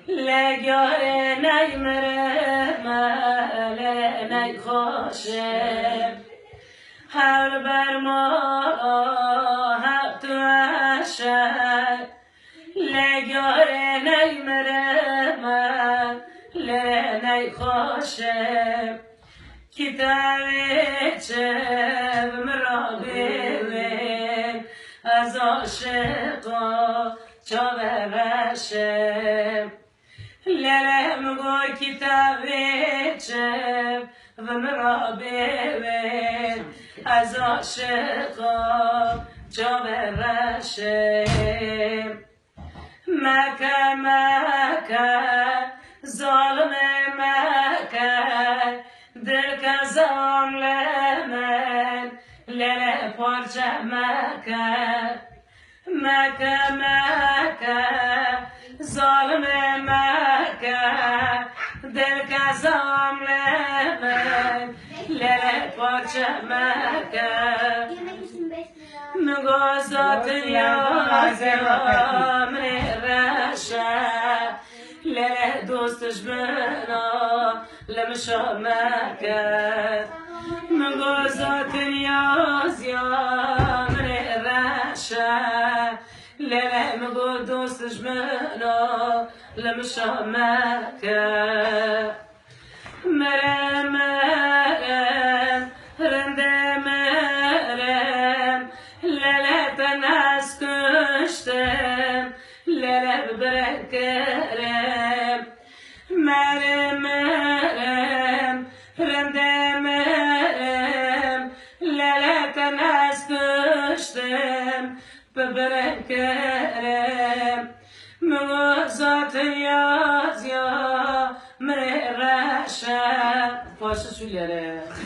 لگاره نی مره ماله نی خوشه هر بر ما حق تو عشق لگاره نی مره ماله نی خوشه کتابی چه مرابی از عاشقا چاوه بشه لرم گو کتابی چه مرابی از عاشقا چاوه بشه مکه مکه ظالم مکه دل کزام لمن لله پرچه مکه مکه مکه ظالم مکه دل کزام لمن لله پرچه مکه مگازات یازم رشه له دوستش بنا لمشامك مگازات یازم رشه له مگو دوستش بنا لمشامك مرم مرم رنده مرم لله تناس کشتم لله ببرکرم مرم مرم رنده مرم لله تناس کشتم ببرکرم مغازات یاز یا مره رشه پاشو شو